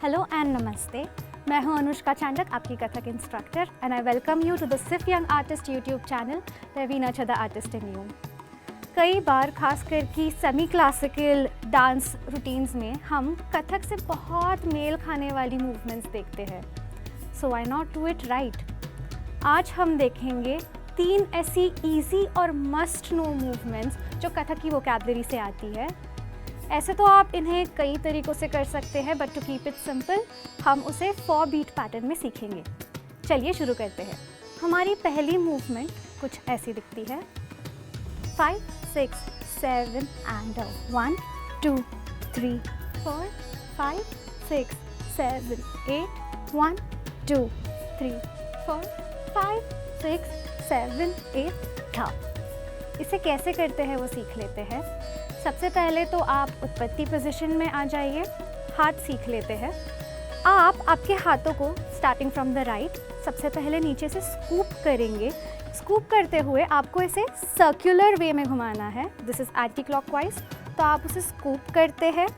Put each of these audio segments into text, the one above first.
Hello and नमस्ते, मैं हूं अनुष्का चांडक, आपकी Kathak instructor, and I welcome you to the सिर्फ young artist YouTube channel where we nurture the artist in you. कई बार खासकर कि सेमी क्लासिकल डांस रूटीन्स में हम कथक से बहुत मेल खाने वाली मूवमेंट्स देखते हैं, so why not do it right. आज हम देखेंगे 3 ऐसी इजी और मस्ट नो मूवमेंट्स जो कथक की वोकैबुलरी से आती है। ऐसे तो आप इन्हें कई तरीक़ों से कर सकते हैं, but to keep it simple हम उसे 4 बीट पैटर्न में सीखेंगे। चलिए शुरू करते हैं। हमारी पहली मूवमेंट कुछ ऐसी दिखती है। 5, 6, 7 एंड 1, 2, 3, 4, 5, 6, 7, 8, 1, 2, 3, 4, 5, 6, 7, 8 था। इसे कैसे करते हैं वो सीख लेते हैं। सबसे पहले तो आप उत्पत्ति पोजीशन में आ जाइए, हाथ सीख लेते हैं। आप आपके हाथों को स्टार्टिंग फ्रॉम द राइट सबसे पहले नीचे से स्कूप करेंगे। स्कूप करते हुए आपको इसे सर्कुलर वे में घुमाना है, दिस इज़ एंटी क्लॉकवाइज। तो आप उसे स्कूप करते हैं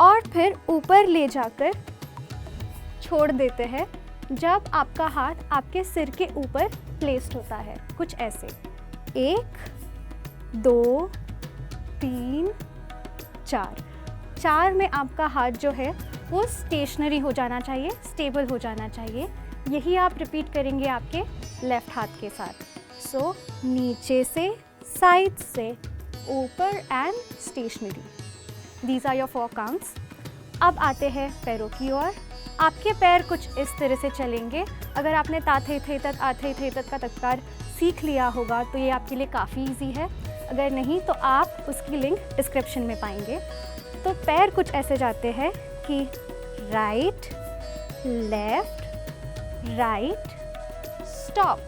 और फिर ऊपर ले जाकर छोड़ देते हैं जब आपका हाथ आपके सिर के ऊपर प्लेस्ड होता है, कुछ ऐसे। 1, 2, 3, 4 में आपका हाथ जो है वो स्टेशनरी हो जाना चाहिए, स्टेबल हो जाना चाहिए। यही आप रिपीट करेंगे आपके लेफ्ट हाथ के साथ। सो नीचे से, साइड से, ऊपर and stationary. These are your 4 counts. अब आते हैं पैरों की ओर। आपके पैर कुछ इस तरह से चलेंगे। अगर आपने ताथे थे तक, आथे थे तक का तत्कार सीख लिया होगा तो ये आपके लिए काफ़ी इजी है। अगर नहीं तो आप उसकी लिंक डिस्क्रिप्शन में पाएंगे। तो पैर कुछ ऐसे जाते हैं कि राइट, लेफ्ट, राइट, स्टॉप।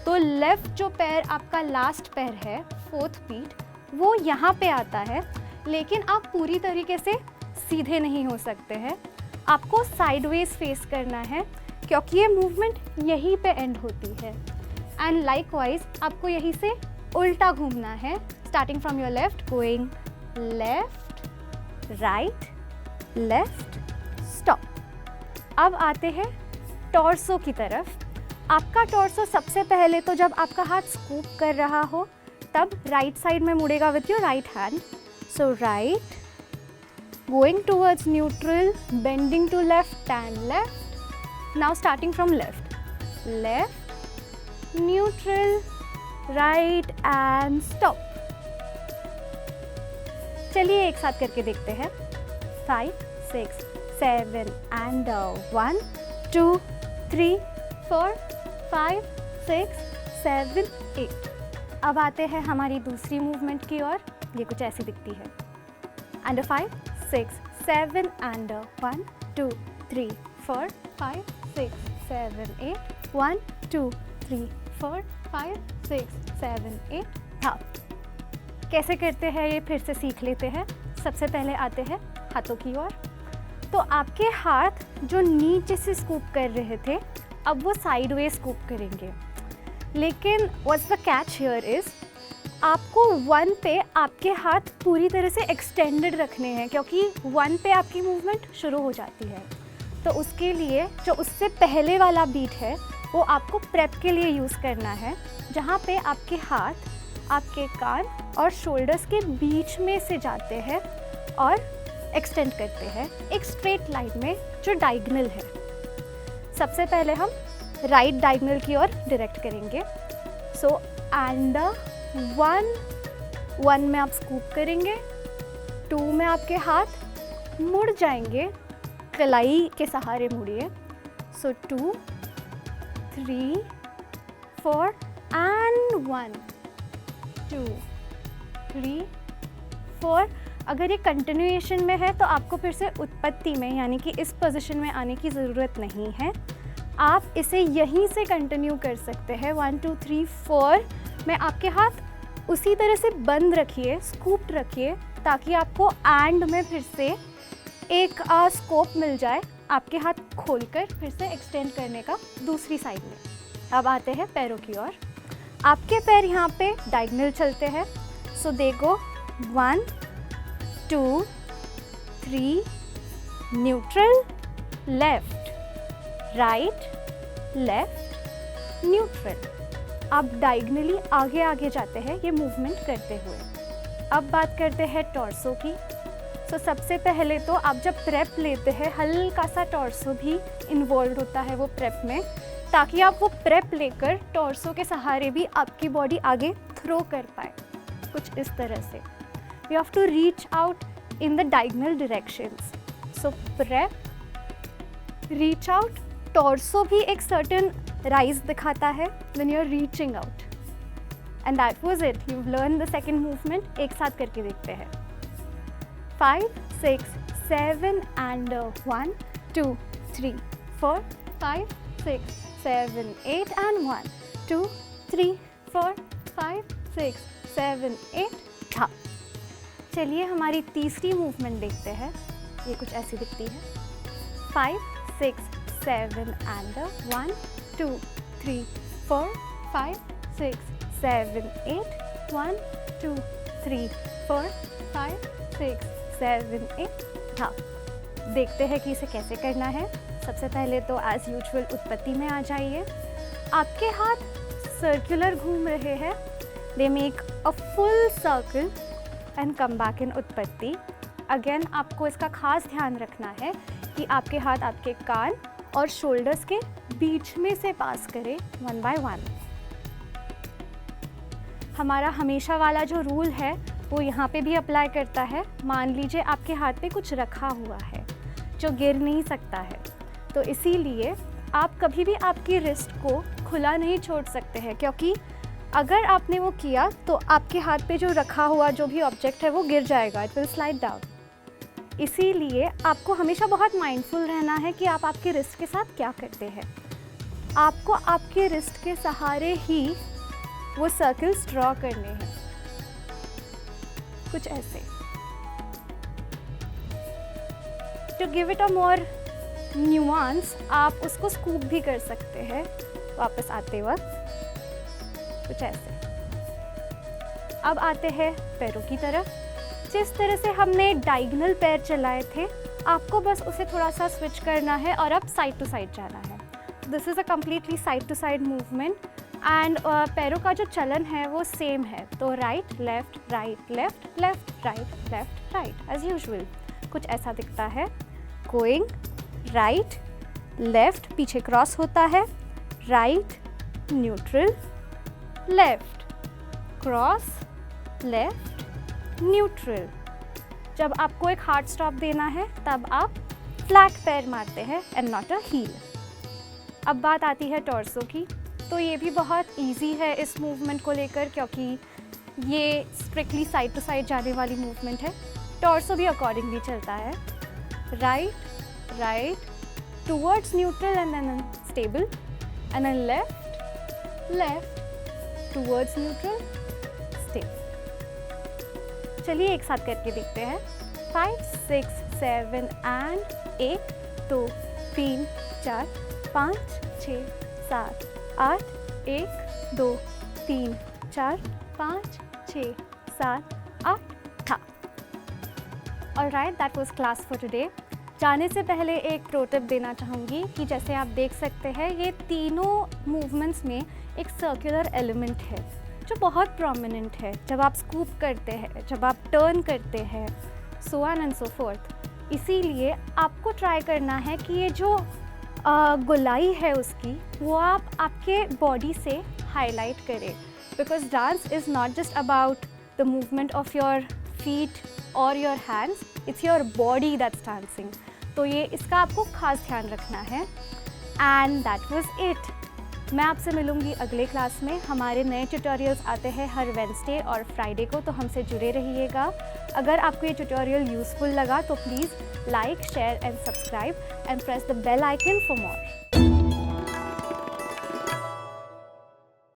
तो लेफ्ट जो पैर आपका लास्ट पैर है, 4th बीट, वो यहाँ पे आता है, लेकिन आप पूरी तरीके से सीधे नहीं हो सकते हैं। आपको साइडवेज फेस करना है क्योंकि ये मूवमेंट यहीं पे एंड होती है। एंड लाइकवाइज आपको यहीं से उल्टा घूमना है, starting from your left, going left, right, left, stop. अब आते हैं टॉर्सो की तरफ। आपका टॉर्सो सबसे पहले तो जब आपका हाथ स्कूप कर रहा हो तब राइट साइड में मुड़ेगा with your right hand. So right, going towards neutral, bending to left and left. Now starting from left, left, neutral, right and stop. चलिए एक साथ करके देखते हैं। 5, 6, 7 एंड 1, 2, 3, 4, 5, 6, 7, 8। अब आते हैं हमारी दूसरी मूवमेंट की ओर। ये कुछ ऐसी दिखती है। एंड 5, 6, 7 एंड 1, 2, 3, 4, 5, 6, 7, 8, 1, 2, 3, 4, 5, 6, 7, 8 था। कैसे करते हैं ये फिर से सीख लेते हैं। सबसे पहले आते हैं हाथों की ओर। तो आपके हाथ जो नीचे से स्कूप कर रहे थे, अब वो साइडवेज स्कूप करेंगे। लेकिन what's the catch here is, आपको 1 पे आपके हाथ पूरी तरह से एक्सटेंडेड रखने हैं क्योंकि 1 पे आपकी मूवमेंट शुरू हो जाती है। तो उसके लिए जो उससे पहले वाला बीट है वो आपको प्रेप के लिए यूज़ करना है, जहाँ पे आपके हाथ आपके कान और शोल्डर्स के बीच में से जाते हैं और एक्सटेंड करते हैं एक स्ट्रेट लाइन में जो डायगोनल है। सबसे पहले हम राइट डायगोनल की ओर डायरेक्ट करेंगे। सो एंड 1 में आप स्कूप करेंगे, 2 में आपके हाथ मुड़ जाएंगे, कलाई के सहारे मुड़िए। सो 2, 3, 4 एंड 1, 2, 3, 4। अगर ये कंटिन्यूएशन में है तो आपको फिर से उत्पत्ति में यानी कि इस पोजीशन में आने की ज़रूरत नहीं है। आप इसे यहीं से कंटिन्यू कर सकते हैं। 1, 2, 3, 4 में आपके हाथ उसी तरह से बंद रखिए, स्कूप्ड रखिए, ताकि आपको एंड में फिर से एक स्कोप मिल जाए आपके हाथ खोलकर फिर से एक्सटेंड करने का दूसरी साइड में। अब आते हैं पैरों की ओर। आपके पैर यहाँ पे डायगोनल चलते हैं। सो दे गो 1, 2, 3, neutral, left, right, left, neutral. आप डायगनली आगे आगे जाते हैं ये मूवमेंट करते हुए। अब बात करते हैं टॉर्सो की। सो सबसे पहले तो आप जब प्रेप लेते हैं हल्का सा टॉर्सो भी इन्वॉल्व होता है वो प्रेप में, ताकि आप वो प्रेप लेकर टॉर्सो के सहारे भी आपकी बॉडी आगे थ्रो कर पाए, कुछ इस तरह से। You have to reach out in the diagonal directions. So prep, reach out, torso भी एक सर्टेन राइज दिखाता है when you're reaching out, and that was it. You've learned the second movement. एक साथ करके देखते हैं। 5, 6, 7 and 1, 2, 3, 4, 5, 6, 7, 8 and 1, 2, 3, 4, 5, 6, 7, 8 था। चलिए हमारी तीसरी मूवमेंट देखते हैं। ये कुछ ऐसी दिखती है। 5, 6, 7 and 1, 2, 3, 4, 5, 6, 7, 8, 1, 2, 3, 4, 5, 6, 7, 8 था। देखते हैं कि इसे कैसे करना है। सबसे पहले तो एज यूजुअल उत्पत्ति में आ जाइए। आपके हाथ सर्कुलर घूम रहे हैं। They make a full circle and come back in उत्पत्ति। अगेन आपको इसका खास ध्यान रखना है कि आपके हाथ आपके कान और शोल्डर्स के बीच में से पास करें 1 by 1। हमारा हमेशा वाला जो रूल है वो यहाँ पे भी अप्लाई करता है। मान लीजिए आपके हाथ पे कुछ रखा हुआ है जो गिर नहीं सकता है, तो इसीलिए आप कभी भी आपकी रिस्ट को खुला नहीं छोड़ सकते हैं, क्योंकि अगर आपने वो किया तो आपके हाथ पे जो रखा हुआ जो भी ऑब्जेक्ट है वो गिर जाएगा, इट विल स्लाइड डाउन। इसीलिए आपको हमेशा बहुत माइंडफुल रहना है कि आप आपके रिस्ट के साथ क्या करते हैं। आपको आपके रिस्ट के सहारे ही वो सर्कल्स ड्रॉ करने हैं, कुछ ऐसे। To give it a more nuance आप उसको स्कूप भी कर सकते हैं वापस आते वक्त, कुछ ऐसे। अब आते हैं पैरों की तरफ। जिस तरह से हमने डायगोनल पैर चलाए थे, आपको बस उसे थोड़ा सा स्विच करना है और अब साइड टू साइड जाना है। This is a completely side to side movement and पैरों का जो चलन है वो सेम है। तो right left right left left right left right as usual. कुछ ऐसा दिखता है। गोइंग राइट लेफ्ट, पीछे क्रॉस होता है, right neutral, left cross, left neutral. जब आपको एक हार्ड स्टॉप देना है तब आप फ्लैट पैर मारते हैं एंड नॉट अ हील। अब बात आती है टॉर्सो की। तो ये भी बहुत इजी है इस मूवमेंट को लेकर, क्योंकि ये स्ट्रिक्टली साइड टू साइड जाने वाली मूवमेंट है। टॉर्सो भी अकॉर्डिंगली चलता है। Right right towards neutral and then stable, and then left left towards neutral stable. चलिए एक साथ करके देखते हैं। 5, 6, 7 एंड 1, 2, 3, 4, 5, 6, 7, 8, 1, 2, 3, 4, 5, 6, 7, 8 था। Alright, that was class for today. जाने से पहले एक प्रो टिप देना चाहूँगी कि जैसे आप देख सकते हैं ये तीनों मूवमेंट्स में एक सर्कुलर एलिमेंट है जो बहुत प्रोमिनेंट है। जब आप स्कूप करते हैं, जब आप टर्न करते हैं, so on and so fourth. इसीलिए आपको ट्राई करना है कि ये जो गोलाई है उसकी वो आप आपके बॉडी से हाईलाइट करें, because dance is not just about the movement of your feet और your hands, it's your body that's dancing. तो ये इसका आपको खास ध्यान रखना है। And that was it. मैं आपसे मिलूंगी अगले क्लास में। हमारे नए ट्यूटोरियल्स आते हैं हर वेडनेसडे और फ्राइडे को, तो हमसे जुड़े रहिएगा। अगर आपको ये ट्यूटोरियल यूज़फुल लगा तो please like, share and subscribe and press the bell icon for more.